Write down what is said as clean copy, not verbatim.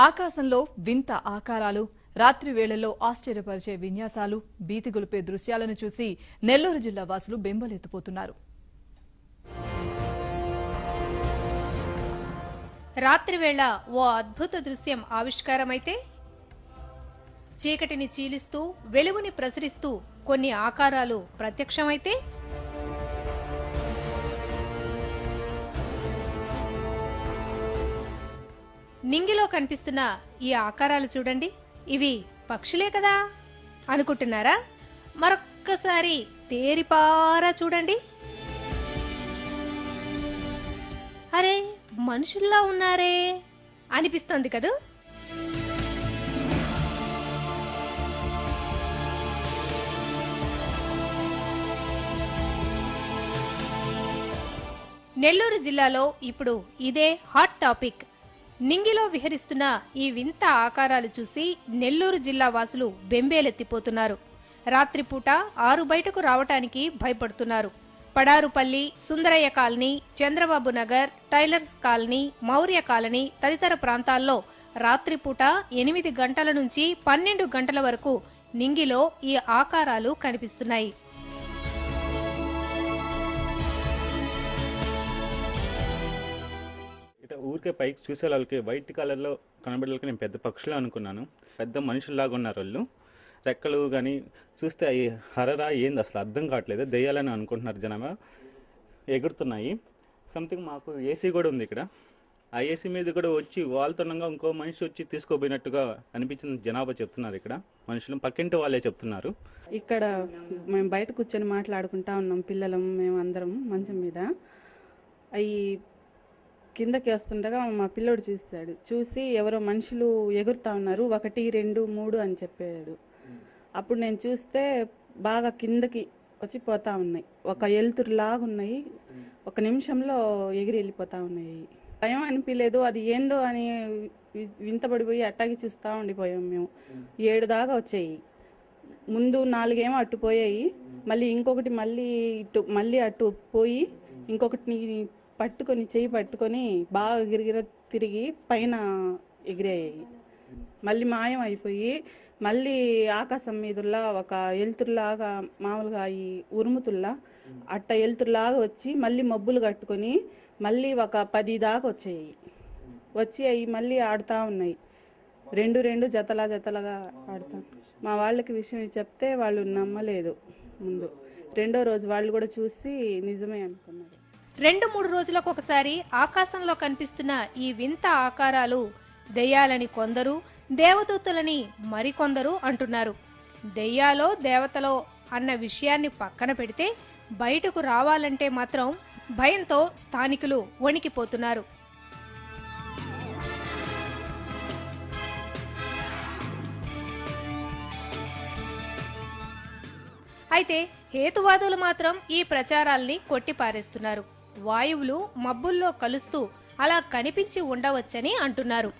ఆకాశంలో వింత ఆకారాలు, రాత్రి వేళల్లో ఆశ్చర్యపరిచే విన్యాసాలు, భీతిగొలిపే దృశ్యాలను చూసి నెల్లూరు జిల్లా వాసులు బెంబేలెత్తిపోతున్నారు. రాత్రివేళ ఓ అద్భుత దృశ్యం ఆవిష్కారమైతే చీకటిని చీలిస్తూ వెలుగుని ప్రసరిస్తూ కొన్ని ఆకారాలు ప్రత్యక్షమైతే నింగిలో కనిపిస్తున్న ఈ ఆకారాలు చూడండి, ఇవి పక్షులే కదా అనుకుంటున్నారా? మరొక్కసారి తేరిపారా చూడండి. అరే, మనుషుల్లా ఉన్నారే అనిపిస్తోంది కదూ. నెల్లూరు జిల్లాలో ఇప్పుడు ఇదే హాట్ టాపిక్. నింగిలో విహరిస్తున్న ఈ వింత ఆకారాలు చూసి నెల్లూరు జిల్లా వాసులు బెంబేలెత్తిపోతున్నారు. రాత్రిపూట ఆరు బయటకు రావటానికి భయపడుతున్నారు. Padarupalli, Sundarayya colony, Chandrababu Nagar, tailors colony, Maurya colony తదితర ప్రాంతాల్లో రాత్రిపూట 8 గంటల నుంచి 12 గంటల వరకు నింగిలో ఈ ఆకారాలు కనిపిస్తున్నాయి. ఊరికే పైకి చూసే వాళ్ళకి వైట్ కలర్లో కనబడేకి నేను పెద్ద పక్షులు అనుకున్నాను. పెద్ద మనుషుల్లాగా ఉన్నారు వాళ్ళు. రెక్కలు కానీ చూస్తే అవి హరరా ఏంది అసలు అర్థం కావట్లేదు. దెయ్యాలని అనుకుంటున్నారు జనాభా. ఎగురుతున్నాయి. సంథింగ్ మాకు ఏసీ కూడా ఉంది ఇక్కడ. ఆ ఏసీ మీద కూడా వచ్చి వాళ్ళతోనంగా ఇంకో మనిషి వచ్చి తీసుకోపోయినట్టుగా అనిపించింది జనాభా చెప్తున్నారు. ఇక్కడ మనుషులు పక్కింటి వాళ్ళే చెప్తున్నారు. ఇక్కడ మేము బయట కూర్చొని మాట్లాడుకుంటా ఉన్నాం, పిల్లలం మేము అందరం మంచం మీద. అవి కిందకి వస్తుండగా మా పిల్లోడు చూసి ఎవరో మనుషులు ఎగురుతా ఉన్నారు, 1, 2, 3 అని చెప్పాడు. అప్పుడు నేను చూస్తే బాగా కిందకి వచ్చి పోతా ఉన్నాయి. ఒక ఎలుతురులాగా ఉన్నాయి. 1 నిమిషంలో ఎగిరి వెళ్ళిపోతా ఉన్నాయి. భయం అనిపించలేదు, అది ఏందో అని వింతపడిపోయి అట్టాగి చూస్తూ ఉండిపోయాం మేము. 7 దాకా వచ్చాయి. ముందు 4 ఏమో అటు పోయాయి, మళ్ళీ ఇంకొకటి మళ్ళీ అటు పోయి ఇంకొకటిని పట్టుకొని చెయ్యి పట్టుకొని బాగా గిరిగిర తిరిగి పైన ఎగిరాయి. మళ్ళీ మాయం అయిపోయి మళ్ళీ ఆకాశం మీదుల్లా ఒక ఎలుతురులాగా మామూలుగా ఈ ఉరుముతుల్లా అట్ట ఎలుతురులాగా వచ్చి మళ్ళీ మబ్బులు కట్టుకొని మళ్ళీ ఒక 10 దాకా వచ్చాయి. వచ్చి అవి మళ్ళీ ఆడుతూ ఉన్నాయి. 2 జతలాగా ఆడుతా. మా వాళ్ళకి విషయం చెప్తే వాళ్ళు నమ్మలేదు. ముందు 2వ రోజు వాళ్ళు కూడా చూసి నిజమే అనుకున్నారు. 2-3 రోజులకు ఒకసారి ఆకాశంలో కనిపిస్తున్న ఈ వింత ఆకారాలు దెయ్యాలని కొందరు, దేవదూతలని మరికొందరు అంటున్నారు. దెయ్యాలో దేవతలో అన్న విషయాన్ని పక్కన పెడితే బయటకు రావాలంటే మాత్రం భయంతో స్థానికులు వణికిపోతున్నారు. అయితే హేతువాదులు మాత్రం ఈ ప్రచారాల్ని కొట్టిపారేస్తున్నారు. వాయువులు మబ్బుల్లో కలుస్తూ అలా కనిపించి ఉండవచ్చని అంటున్నారు.